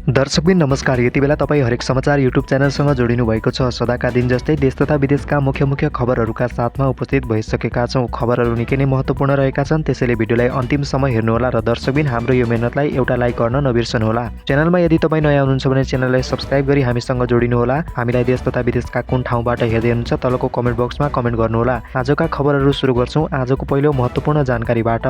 दर्शकबिन नमस्कार। यति बेला तपाईँ हरेक समाचार युट्युब च्यानलसँग जोडिनु भएको छ। सदाका दिन जस्तै देश तथा विदेशका मुख्य खबरहरूका साथमा उपस्थित भइसकेका छौँ। खबरहरू निकै नै महत्त्वपूर्ण रहेका छन्, त्यसैले भिडियोलाई अन्तिमसम्म हेर्नुहोला र दर्शकबिन हाम्रो यो मेहनतलाई एउटा लाइक गर्न नबिर्सनुहोला। च्यानलमा यदि तपाईँ नयाँ हुनुहुन्छ भने च्यानललाई सब्स्क्राइब गरी हामीसँग जोडिनुहोला। हामीलाई देश तथा विदेशका कुन ठाउँबाट हेर्दै हुनुहुन्छ तलको कमेन्ट बक्समा कमेन्ट गर्नुहोला। आजका खबरहरू सुरु गर्छौँ आजको पहिलो महत्त्वपूर्ण जानकारीबाट।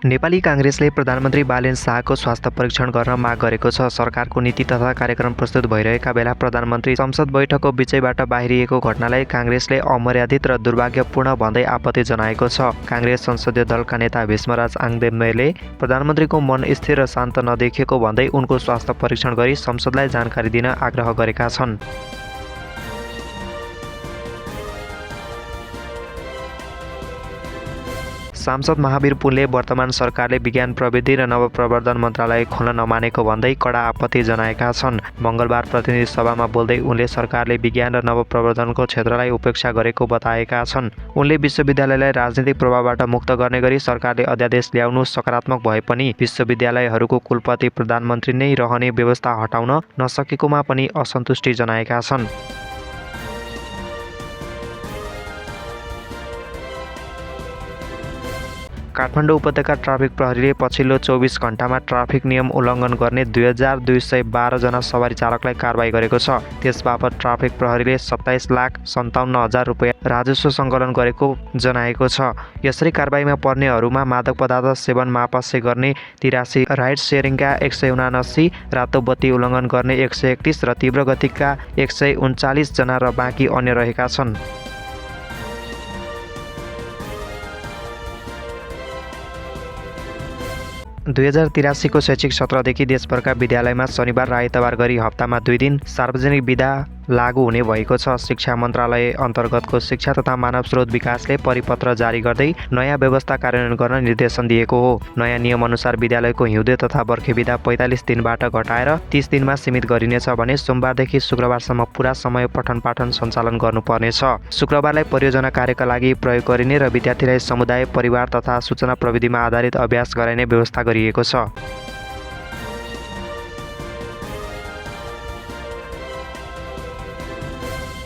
नेपाली काङ्ग्रेसले प्रधानमन्त्री बालेन शाहको स्वास्थ्य परीक्षण गर्न माग गरेको छ। सरकारको नीति तथा कार्यक्रम प्रस्तुत भइरहेका बेला प्रधानमन्त्री संसद बैठकको बिचैबाट बाहिरिएको घटनालाई काङ्ग्रेसले अमर्यादित र दुर्भाग्यपूर्ण भन्दै आपत्ति जनाएको छ। काङ्ग्रेस संसदीय दलका नेता भीष्मराज आङदेम्बेले प्रधानमन्त्रीको मन स्थिर र शान्त नदेखिएको भन्दै उनको स्वास्थ्य परीक्षण गरी संसदलाई जानकारी दिन आग्रह गरेका छन्। सांसद महावीर पुनले वर्तमान सरकारले विज्ञान प्रविधि र नवप्रवर्धन मन्त्रालय खोल्न नमानेको भन्दै कडा आपत्ति जनाएका छन्। मङ्गलबार प्रतिनिधि सभामा बोल्दै उनले सरकारले विज्ञान र नवप्रवर्धनको क्षेत्रलाई उपेक्षा गरेको बताएका छन्। उनले विश्वविद्यालयलाई राजनीतिक प्रभावबाट मुक्त गर्ने गरी सरकारले अध्यादेश ल्याउनु सकारात्मक भए पनि विश्वविद्यालयहरूको कुलपति प्रधानमन्त्री नै रहने व्यवस्था हटाउन नसकेकोमा पनि असन्तुष्टि जनाएका छन्। काठमाडौँ उपत्यका ट्राफिक प्रहरीले पछिल्लो 24 घण्टामा ट्राफिक नियम उल्लङ्घन गर्ने 2212 जना सवारी चालकलाई कारबाही गरेको छ। त्यसबापत ट्राफिक प्रहरीले 27,57,000 रुपियाँ राजस्व सङ्कलन गरेको जनाएको छ। यसरी कारबाहीमा पर्नेहरूमा मादक पदार्थ सेवन मापसे गर्ने 83, राइड सेयरिङका 179, रातो बत्ती उल्लङ्घन गर्ने 131 र तीव्र गतिका 139 जना र बाँकी अन्य रहेका छन्। 2083 को शैक्षिक सत्रदेखि देशभरका विद्यालयमा शनिबार र आइतबार गरी हप्तामा 2 दिन सार्वजनिक बिदा लागू हुने भएको छ। शिक्षा मन्त्रालय अन्तर्गतको शिक्षा तथा मानव स्रोत विकासले परिपत्र जारी गर्दै नयाँ व्यवस्था कार्यान्वयन गर्न निर्देशन दिएको हो। नयाँ नियमअनुसार विद्यालयको हिउँदे तथा बर्खे बिदा 45 दिनबाट घटाएर 30 दिनमा सीमित गरिनेछ भने सोमबारदेखि शुक्रबारसम्म पुरा समय पठन पाठन सञ्चालन गर्नुपर्नेछ। शुक्रबारलाई परियोजना कार्यका लागि प्रयोग गरिने र विद्यार्थीलाई समुदाय, परिवार तथा सूचना प्रविधिमा आधारित अभ्यास गराइने व्यवस्था गरिएको छ।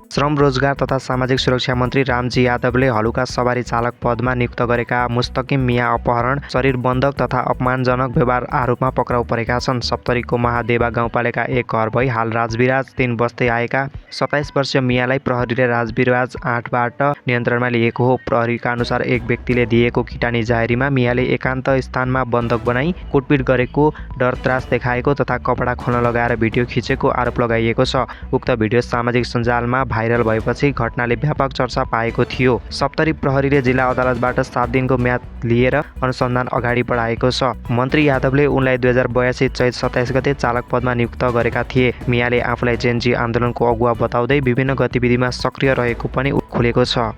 श्रम, रोजगार तथा सामाजिक सुरक्षा मन्त्री रामजी यादवले हलुका सवारी चालक पदमा नियुक्त गरेका मुस्तकिम मिया अपहरण, शरीर बन्धक तथा अपमानजनक व्यवहार आरोपमा पक्राउ परेका छन्। सप्तरीको महादेवा गाउँपालिका 1 घर भई हाल राजविराज 3 बस्दै आएका 27 वर्षीय मियालाई प्रहरीले राजविराज 8बाट नियन्त्रणमा लिएको हो। प्रहरीका अनुसार एक व्यक्तिले दिएको किटानी जाहेरीमा मियाले एकान्त स्थानमा बन्धक बनाई कुटपिट गरेको, डर त्रास देखाएको तथा कपडा खोल्न लगाएर भिडियो खिचेको आरोप लगाइएको छ। उक्त भिडियो सामाजिक सञ्जालमा भाइरल भएपछि घटनाले व्यापक चर्चा पाएको थियो। सप्तरी प्रहरीले जिल्ला अदालतबाट 7 दिनको म्याद लिएर अनुसन्धान अगाडि बढाएको छ। मन्त्री यादवले उनलाई 2082 चैत 27 गते चालक पदमा नियुक्त गरेका थिए। मियाले आफूलाई जेनजी आन्दोलनको अगुवा बताउँदै विभिन्न गतिविधिमा सक्रिय रहेको पनि खुलेको छ।